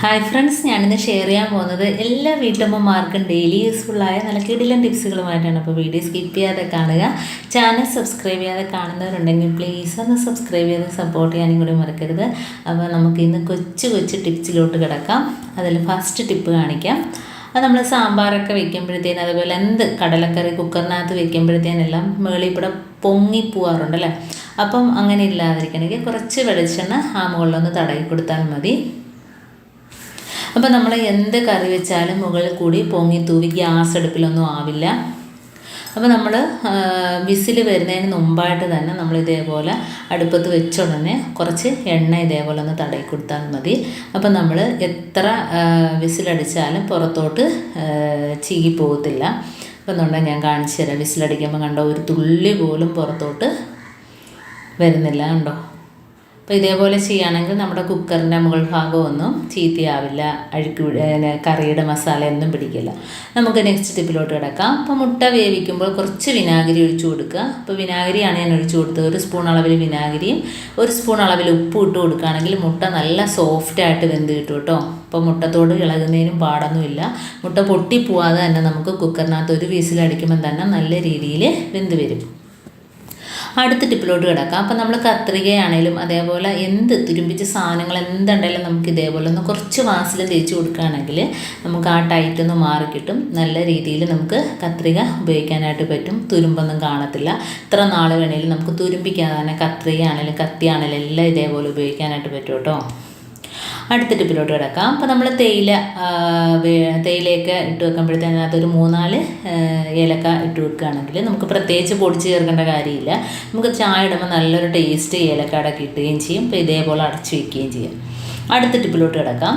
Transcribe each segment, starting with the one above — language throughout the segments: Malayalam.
ഹായ് ഫ്രണ്ട്സ്, ഞാനിന്ന് ഷെയർ ചെയ്യാൻ പോകുന്നത് എല്ലാ വീട്ടമ്മമാർക്കും ഡെയിലി യൂസ്ഫുള്ളായ നല്ല കിടിലൻ ടിപ്സുകളുമായിട്ടാണ്. അപ്പോൾ വീഡിയോ സ്കിപ്പ് ചെയ്യാതെ കാണുക. ചാനൽ സബ്സ്ക്രൈബ് ചെയ്യാതെ കാണുന്നവരുണ്ടെങ്കിൽ പ്ലീസ് ഒന്ന് സബ്സ്ക്രൈബ് ചെയ്ത് സപ്പോർട്ട് ചെയ്യാനും കൂടി മറക്കരുത്. അപ്പോൾ നമുക്ക് ഇന്ന് കൊച്ചു കൊച്ചു ടിപ്സിലോട്ട് കിടക്കാം. അതിൽ ഫസ്റ്റ് ടിപ്പ് കാണിക്കാം. അത് നമ്മൾ സാമ്പാറൊക്കെ വെക്കുമ്പോഴത്തേനും, അതുപോലെ എന്ത് കടലക്കറി കുക്കറിനകത്ത് വെക്കുമ്പോഴത്തേനെല്ലാം മേളിൽ കൂടെ പൊങ്ങിപ്പോവാറുണ്ടല്ലേ. അപ്പം അങ്ങനെ ഇല്ലാതിരിക്കണമെങ്കിൽ കുറച്ച് വെളിച്ചെണ്ണ ആ മുകളിലൊന്ന് തടവി കൊടുത്താൽ മതി. അപ്പോൾ നമ്മൾ എന്ത് കറി വെച്ചാലും മുകളിൽ കൂടി പൊങ്ങി തൂവി ഗ്യാസ് അടുപ്പിലൊന്നും ആവില്ല. അപ്പോൾ നമ്മൾ വിസിൽ വരുന്നതിന് മുമ്പായിട്ട് തന്നെ നമ്മൾ ഇതേപോലെ അടുപ്പത്ത് വെച്ച ഉടനെ കുറച്ച് എണ്ണ ഇതേപോലെ ഒന്ന് തടവി കൊടുത്താൽ മതി. അപ്പോൾ നമ്മൾ എത്ര വിസിലടിച്ചാലും പുറത്തോട്ട് ചീകി പോകത്തില്ല. അപ്പോൾ എന്നുണ്ടെങ്കിൽ ഞാൻ കാണിച്ചു തരാം. വിസിലടിക്കുമ്പോൾ കണ്ടോ, ഒരു തുള്ളി പോലും പുറത്തോട്ട് വരുന്നില്ല, കണ്ടോ. അപ്പോൾ ഇതേപോലെ ചെയ്യുകയാണെങ്കിൽ നമ്മുടെ കുക്കറിൻ്റെ മുകൾ ഭാഗമൊന്നും ചീത്തയാവില്ല, കറിയുടെ മസാല ഒന്നും പിടിക്കില്ല. നമുക്ക് നെക്സ്റ്റ് ടിപ്പിലോട്ട് കിടക്കാം. അപ്പോൾ മുട്ട വേവിക്കുമ്പോൾ കുറച്ച് വിനാഗിരി ഒഴിച്ചു കൊടുക്കുക. അപ്പോൾ വിനാഗിരിയാണ് ഞാൻ ഒഴിച്ചു കൊടുത്തത്. 1 സ്പൂൺ അളവിൽ വിനാഗിരിയും 1 സ്പൂൺ അളവിൽ ഉപ്പും ഇട്ട് കൊടുക്കുകയാണെങ്കിൽ മുട്ട നല്ല സോഫ്റ്റായിട്ട് വെന്ത് കിട്ടും കേട്ടോ. അപ്പോൾ മുട്ടത്തോട് ഇളകുന്നതിനും പാടൊന്നുമില്ല. മുട്ട പൊട്ടിപ്പോവാതെ തന്നെ നമുക്ക് കുക്കറിനകത്ത് ഒരു വിസിലടിക്കുമ്പം തന്നെ നല്ല രീതിയിൽ വെന്ത് വരും. അടുത്ത ടിപ്പിലോട്ട് കിടക്കാം. അപ്പം നമ്മൾ കത്രികയാണേലും അതേപോലെ എന്ത് തുരുമ്പിച്ച സാധനങ്ങൾ എന്തുണ്ടെങ്കിലും നമുക്ക് ഇതേപോലെ ഒന്ന് കുറച്ച് വാസിൽ തേച്ച് കൊടുക്കുകയാണെങ്കിൽ നമുക്ക് ആ ടൈറ്റൊന്ന് മാറിക്കിട്ടും. നല്ല രീതിയിൽ നമുക്ക് കത്രിക ഉപയോഗിക്കാനായിട്ട് പറ്റും. തുരുമ്പൊന്നും കാണത്തില്ല. എത്ര നാൾ വേണേലും നമുക്ക് തുരുമ്പിക്കാതെ തന്നെ കത്രികയാണേലും കത്തിയാണേലും എല്ലാം ഇതേപോലെ ഉപയോഗിക്കാനായിട്ട് പറ്റും കേട്ടോ. അടുത്ത ടിപ്പിലോട്ട് കിടക്കാം. അപ്പോൾ നമ്മൾ തേയിലയൊക്കെ ഇട്ട് വെക്കുമ്പോഴത്തേന് അതിനകത്തൊരു 3-4 ഏലക്ക ഇട്ട് വെക്കുകയാണെങ്കിൽ നമുക്ക് പ്രത്യേകിച്ച് പൊടിച്ച് ചേർക്കേണ്ട കാര്യമില്ല. നമുക്ക് ചായ ഇടുമ്പോൾ നല്ലൊരു ടേസ്റ്റ് ഏലക്കയുടെ കിട്ടുകയും ചെയ്യും. അപ്പോൾ ഇതേപോലെ അടച്ചു വയ്ക്കുകയും ചെയ്യും. അടുത്ത ടിപ്പിലോട്ട് കിടക്കാം.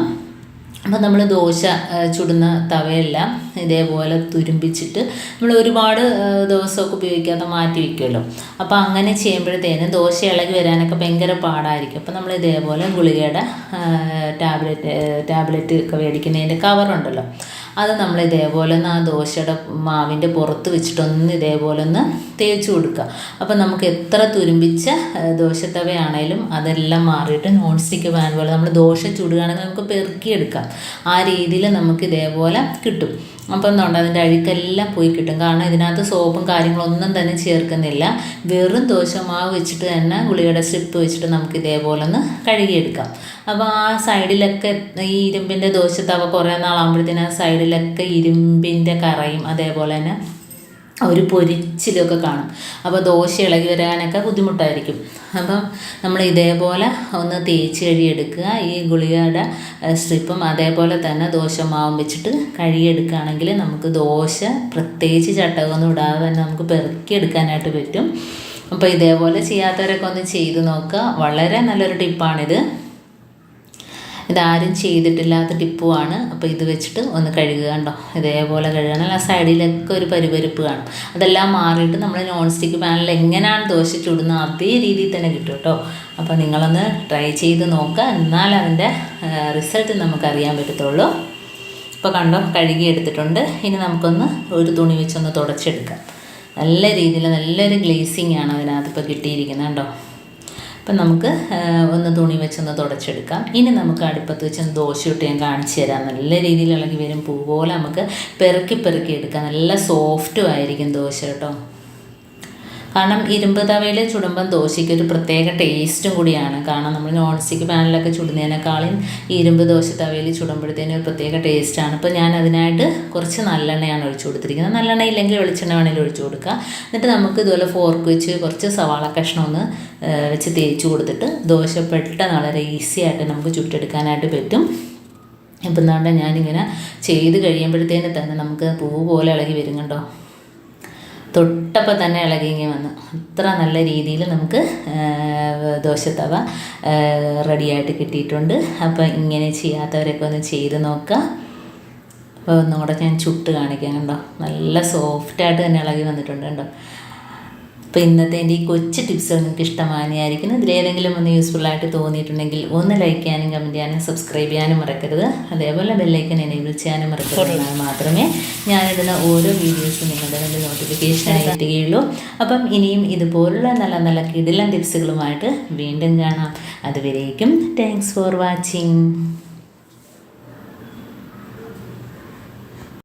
അപ്പോൾ നമ്മൾ ദോശ ചുടുന്ന തവയെല്ലാം ഇതേപോലെ തുരുമ്പിച്ചിട്ട് നമ്മൾ ഒരുപാട് ദിവസമൊക്കെ ഉപയോഗിക്കാതെ മാറ്റി വയ്ക്കുമല്ലോ. അപ്പോൾ അങ്ങനെ ചെയ്യുമ്പോഴത്തേനും ദോശ ഇളകി വരാനൊക്കെ ഭയങ്കര പാടായിരിക്കും. അപ്പോൾ നമ്മൾ ഇതേപോലെ ഗുളികയുടെ ടാബ്ലറ്റ് ഒക്കെ മേടിക്കുന്നതിൻ്റെ കവറുണ്ടല്ലോ, അത് നമ്മൾ ഇതേപോലെ ഒന്ന് ആ ദോശയുടെ മാവിൻ്റെ പുറത്ത് വെച്ചിട്ടൊന്ന് ഇതേപോലെ ഒന്ന് തേച്ച് കൊടുക്കുക. അപ്പോൾ നമുക്ക് എത്ര തുരുമ്പിച്ച ദോശത്തവയാണേലും അതെല്ലാം മാറിയിട്ട് നോൺ സ്റ്റിക്ക് പാൻ പോലെ നമ്മൾ ദോശ ചുടുകയാണെങ്കിൽ നമുക്ക് പെറുക്കിയെടുക്കാം. ആ രീതിയിൽ നമുക്ക് ഇതേപോലെ കിട്ടും. അപ്പം എന്തുകൊണ്ട് അതിൻ്റെ അഴുക്കെല്ലാം പോയി കിട്ടും. കാരണം ഇതിനകത്ത് സോപ്പും കാര്യങ്ങളൊന്നും തന്നെ ചേർക്കുന്നില്ല. വെറും ദോശമാവ് വെച്ചിട്ട് തന്നെ ഗുളികയുടെ സ്ട്രിപ്പ് വെച്ചിട്ട് നമുക്ക് ഇതേപോലെ ഒന്ന് കഴുകിയെടുക്കാം. അപ്പോൾ ആ സൈഡിലൊക്കെ ഈ ഇരുമ്പിൻ്റെ ദോശത്തവ കുറേ നാളാകുമ്പോഴത്തേനും ആ സൈഡിലൊക്കെ ഇരുമ്പിൻ്റെ കറയും അതേപോലെ തന്നെ ഒരു പൊരിച്ചിലൊക്കെ കാണും. അപ്പോൾ ദോശ ഇളകി വരാനൊക്കെ ബുദ്ധിമുട്ടായിരിക്കും. അപ്പം നമ്മൾ ഇതേപോലെ ഒന്ന് തേച്ച് കഴുകിയെടുക്കുക. ഈ ഗുളികയുടെ സ്ട്രിപ്പും അതേപോലെ തന്നെ ദോശമാവും വെച്ചിട്ട് കഴുകിയെടുക്കുകയാണെങ്കിൽ നമുക്ക് ദോശ പ്രത്യേകിച്ച് ചട്ടകമൊന്നും ഇടാതെ തന്നെ നമുക്ക് പെറുക്കിയെടുക്കാനായിട്ട് പറ്റും. അപ്പോൾ ഇതേപോലെ ചെയ്യാത്തവരൊക്കെ ഒന്ന് ചെയ്ത് നോക്കുക. വളരെ നല്ലൊരു ടിപ്പാണിത്. ഇതാരും ചെയ്തിട്ടില്ലാത്ത ടിപ്പുമാണ്. അപ്പോൾ ഇത് വെച്ചിട്ട് ഒന്ന് കഴുകുക. കണ്ടോ, ഇതേപോലെ കഴുകണം. ആ സൈഡിലൊക്കെ ഒരു പരുപരുപ്പ് കാണും. അതെല്ലാം മാറിയിട്ട് നമ്മൾ നോൺ സ്റ്റിക്ക് പാനിൽ എങ്ങനെയാണ് ദോശ ചുടുന്നത് അതേ രീതിയിൽ തന്നെ കിട്ടും കേട്ടോ. അപ്പോൾ നിങ്ങളൊന്ന് ട്രൈ ചെയ്ത് നോക്കുക. എന്നാൽ അതിൻ്റെ റിസൾട്ട് നമുക്കറിയാൻ പറ്റത്തുള്ളൂ. ഇപ്പോൾ കണ്ടോ, കഴുകി എടുത്തിട്ടുണ്ട്. ഇനി നമുക്കൊന്ന് ഒരു തുണി വെച്ചൊന്ന് തുടച്ചെടുക്കാം. നല്ല രീതിയിൽ നല്ലൊരു ഗ്ലേസിങ് ആണ് അതിനകത്ത് ഇപ്പോൾ കിട്ടിയിരിക്കുന്നത് കണ്ടോ. അപ്പം നമുക്ക് ഒന്ന് തുണി വെച്ചൊന്ന് തുടച്ചെടുക്കാം. ഇനി നമുക്ക് അടുപ്പത്ത് വെച്ച് ദോശ ഇട്ട് ഞാൻ കാണിച്ചു തരാം. നല്ല രീതിയിൽ ഇളകി വരും. പൂ പോലെ നമുക്ക് പെറുക്കി എടുക്കാം. നല്ല സോഫ്റ്റും ആയിരിക്കും ദോശ കേട്ടോ. കാരണം ഇരുമ്പ് തവയിൽ ചുടുമ്പം ദോശയ്ക്ക് ഒരു പ്രത്യേക ടേസ്റ്റും കൂടിയാണ്. കാരണം നമ്മൾ നോൺ സ്റ്റിക്ക് പാനിലൊക്കെ ചുടുന്നതിനേക്കാളും ഇരുമ്പ് ദോശ തവയിൽ ചുടുമ്പോഴത്തേനും ഒരു പ്രത്യേക ടേസ്റ്റാണ്. അപ്പോൾ ഞാൻ അതിനായിട്ട് കുറച്ച് നല്ലെണ്ണയാണ് ഒഴിച്ചു കൊടുത്തിരിക്കുന്നത്. നല്ലെണ്ണ ഇല്ലെങ്കിൽ വെളിച്ചെണ്ണ വേണമെങ്കിൽ ഒഴിച്ചു കൊടുക്കുക. എന്നിട്ട് നമുക്ക് ഇതുപോലെ ഫോർക്ക് വെച്ച് കുറച്ച് സവാള കഷ്ണം ഒന്ന് വെച്ച് തേച്ച് കൊടുത്തിട്ട് ദോശ പെട്ടെന്ന് വളരെ ഈസി ആയിട്ട് നമുക്ക് ചുട്ടെടുക്കാനായിട്ട് പറ്റും. ഇപ്പം എന്താണ്ട് ഞാനിങ്ങനെ ചെയ്ത് കഴിയുമ്പോഴത്തേന് തന്നെ നമുക്ക് പൂ പോലെ ഇളകി വരും കണ്ടോ. തൊട്ടപ്പോൾ തന്നെ ഇളകി വന്നു. അത്ര നല്ല രീതിയിൽ നമുക്ക് ദോശത്തവ റെഡിയായിട്ട് കിട്ടിയിട്ടുണ്ട്. അപ്പോൾ ഇങ്ങനെ ചെയ്യാത്തവരൊക്കെ ഒന്ന് ചെയ്ത് നോക്കുക. അപ്പോൾ ഒന്നുകൂടെ ഞാൻ ചുട്ട് കാണിക്കാം. കണ്ടോ, നല്ല സോഫ്റ്റായിട്ട് തന്നെ ഇളകി വന്നിട്ടുണ്ട് കണ്ടോ. അപ്പോൾ ഇന്നത്തെ എൻ്റെ ഈ കൊച്ചു ടിപ്സ് നിങ്ങൾക്ക് ഇഷ്ടമായിരിക്കുന്നു. ഇതിലേതെങ്കിലും ഒന്ന് യൂസ്ഫുള്ളായിട്ട് തോന്നിയിട്ടുണ്ടെങ്കിൽ ഒന്ന് ലൈക്ക് ചെയ്യാനും കമൻറ്റ് ചെയ്യാനും സബ്സ്ക്രൈബ് ചെയ്യാനും മറക്കരുത്. അതേപോലെ ബെല്ലൈക്കൻ എനേബിൾ ചെയ്യാനും മറക്കരുത്. എന്നാൽ മാത്രമേ ഞാനിടുന്ന ഓരോ വീഡിയോസും നിങ്ങളുടെ വേണ്ടി നോട്ടിഫിക്കേഷനായി എത്തുകയുള്ളൂ. അപ്പം ഇനിയും ഇതുപോലുള്ള നല്ല നല്ല കിടിലൻ ടിപ്സുകളുമായിട്ട് വീണ്ടും കാണാം. അതുവരേക്കും താങ്ക്സ് ഫോർ വാച്ചിങ്.